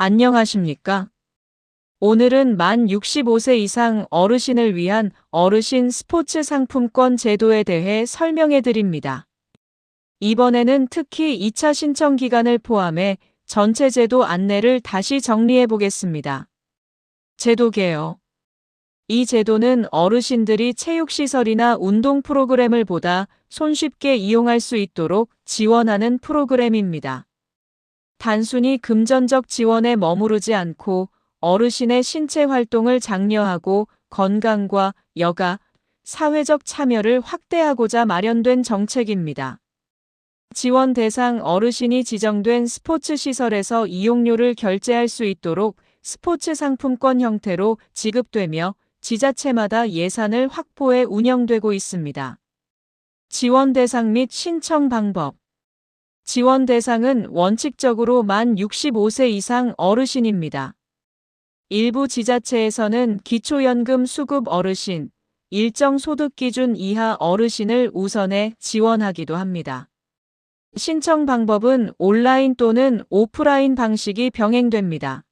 안녕하십니까? 오늘은 만 65세 이상 어르신을 위한 어르신 스포츠 상품권 제도에 대해 설명해 드립니다. 이번에는 특히 2차 신청 기간을 포함해 전체 제도 안내를 다시 정리해 보겠습니다. 제도 개요. 이 제도는 어르신들이 체육시설이나 운동 프로그램을 보다 손쉽게 이용할 수 있도록 지원하는 프로그램입니다. 단순히 금전적 지원에 머무르지 않고 어르신의 신체 활동을 장려하고 건강과 여가, 사회적 참여를 확대하고자 마련된 정책입니다. 지원 대상 어르신이 지정된 스포츠 시설에서 이용료를 결제할 수 있도록 스포츠 상품권 형태로 지급되며 지자체마다 예산을 확보해 운영되고 있습니다. 지원 대상 및 신청 방법. 지원 대상은 원칙적으로 만 65세 이상 어르신입니다. 일부 지자체에서는 기초연금 수급 어르신, 일정 소득 기준 이하 어르신을 우선해 지원하기도 합니다. 신청 방법은 온라인 또는 오프라인 방식이 병행됩니다.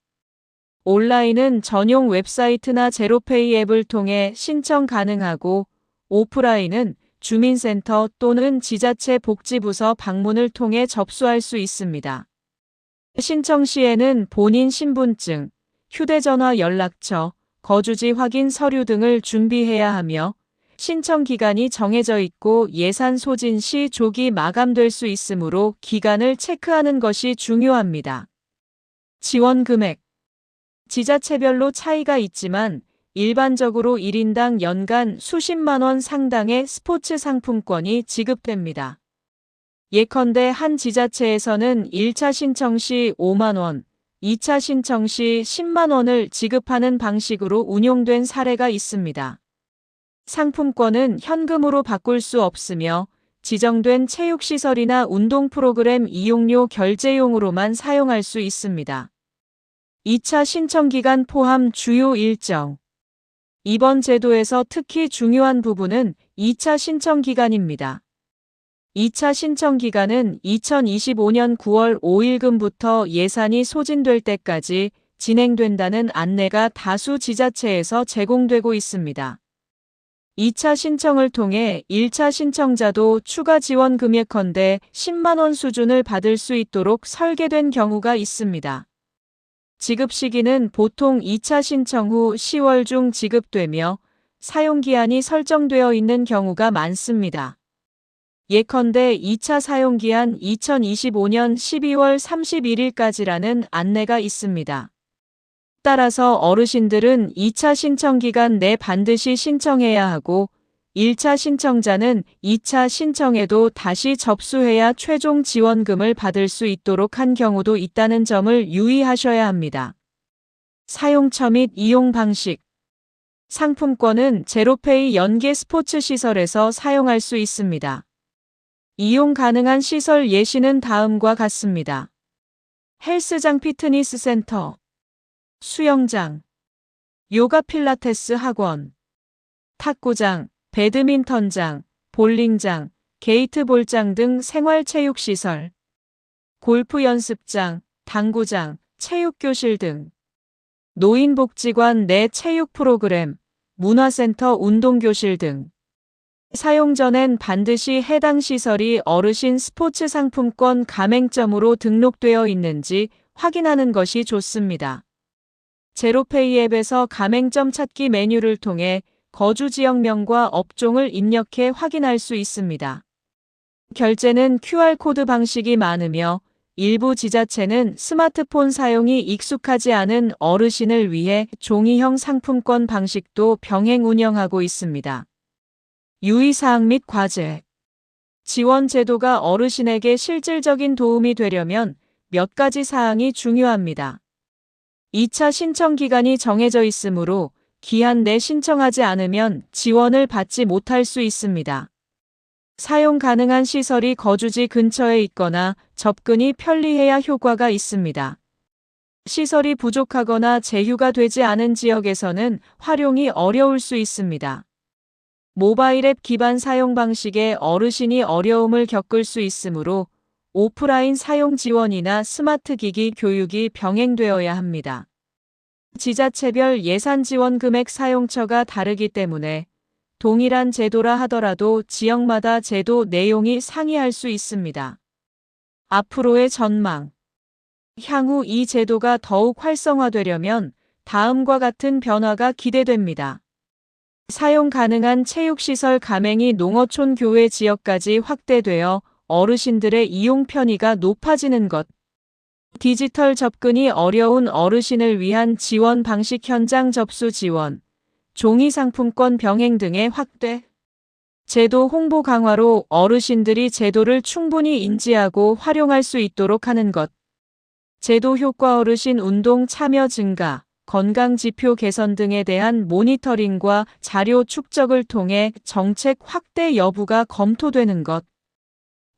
온라인은 전용 웹사이트나 제로페이 앱을 통해 신청 가능하고, 오프라인은 주민센터 또는 지자체 복지부서 방문을 통해 접수할 수 있습니다. 신청 시에는 본인 신분증, 휴대전화 연락처, 거주지 확인 서류 등을 준비해야 하며 신청 기간이 정해져 있고 예산 소진 시 조기 마감될 수 있으므로 기간을 체크하는 것이 중요합니다. 지원 금액. 지자체별로 차이가 있지만 일반적으로 1인당 연간 수십만 원 상당의 스포츠 상품권이 지급됩니다. 예컨대 한 지자체에서는 1차 신청 시 5만 원, 2차 신청 시 10만 원을 지급하는 방식으로 운용된 사례가 있습니다. 상품권은 현금으로 바꿀 수 없으며 지정된 체육시설이나 운동 프로그램 이용료 결제용으로만 사용할 수 있습니다. 2차 신청 기간 포함 주요 일정. 이번 제도에서 특히 중요한 부분은 2차 신청 기간입니다. 2차 신청 기간은 2025년 9월 5일금부터 예산이 소진될 때까지 진행된다는 안내가 다수 지자체에서 제공되고 있습니다. 2차 신청을 통해 1차 신청자도 추가 지원금 예컨대 10만 원 수준을 받을 수 있도록 설계된 경우가 있습니다. 지급 시기는 보통 2차 신청 후 10월 중 지급되며 사용기한이 설정되어 있는 경우가 많습니다. 예컨대 2차 사용기한 2025년 12월 31일까지라는 안내가 있습니다. 따라서 어르신들은 2차 신청 기간 내 반드시 신청해야 하고 1차 신청자는 2차 신청에도 다시 접수해야 최종 지원금을 받을 수 있도록 한 경우도 있다는 점을 유의하셔야 합니다. 사용처 및 이용 방식. 상품권은 제로페이 연계 스포츠 시설에서 사용할 수 있습니다. 이용 가능한 시설 예시는 다음과 같습니다. 헬스장 피트니스 센터, 수영장, 요가 필라테스 학원, 탁구장, 배드민턴장, 볼링장, 게이트볼장 등 생활체육시설, 골프 연습장, 당구장, 체육교실 등, 노인복지관 내 체육 프로그램, 문화센터 운동교실 등. 사용 전엔 반드시 해당 시설이 어르신 스포츠 상품권 가맹점으로 등록되어 있는지 확인하는 것이 좋습니다. 제로페이 앱에서 가맹점 찾기 메뉴를 통해 거주 지역명과 업종을 입력해 확인할 수 있습니다. 결제는 QR코드 방식이 많으며 일부 지자체는 스마트폰 사용이 익숙하지 않은 어르신을 위해 종이형 상품권 방식도 병행 운영하고 있습니다. 유의사항 및 과제. 지원 제도가 어르신에게 실질적인 도움이 되려면 몇 가지 사항이 중요합니다. 2차 신청 기간이 정해져 있으므로 기한 내 신청하지 않으면 지원을 받지 못할 수 있습니다. 사용 가능한 시설이 거주지 근처에 있거나 접근이 편리해야 효과가 있습니다. 시설이 부족하거나 제휴가 되지 않은 지역에서는 활용이 어려울 수 있습니다. 모바일 앱 기반 사용 방식에 어르신이 어려움을 겪을 수 있으므로 오프라인 사용 지원이나 스마트 기기 교육이 병행되어야 합니다. 지자체별 예산 지원 금액 사용처가 다르기 때문에 동일한 제도라 하더라도 지역마다 제도 내용이 상이할 수 있습니다. 앞으로의 전망. 향후 이 제도가 더욱 활성화되려면 다음과 같은 변화가 기대됩니다. 사용 가능한 체육시설 가맹이 농어촌 교외 지역까지 확대되어 어르신들의 이용 편의가 높아지는 것. 디지털 접근이 어려운 어르신을 위한 지원 방식 현장 접수 지원, 종이 상품권 병행 등의 확대. 제도 홍보 강화로 어르신들이 제도를 충분히 인지하고 활용할 수 있도록 하는 것. 제도 효과 어르신 운동 참여 증가, 건강 지표 개선 등에 대한 모니터링과 자료 축적을 통해 정책 확대 여부가 검토되는 것.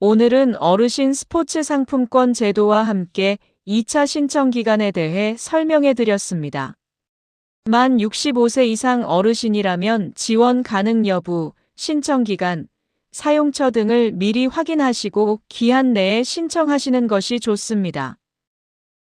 오늘은 어르신 스포츠 상품권 제도와 함께 2차 신청 기간에 대해 설명해 드렸습니다. 만 65세 이상 어르신이라면 지원 가능 여부, 신청 기간, 사용처 등을 미리 확인하시고 기한 내에 신청하시는 것이 좋습니다.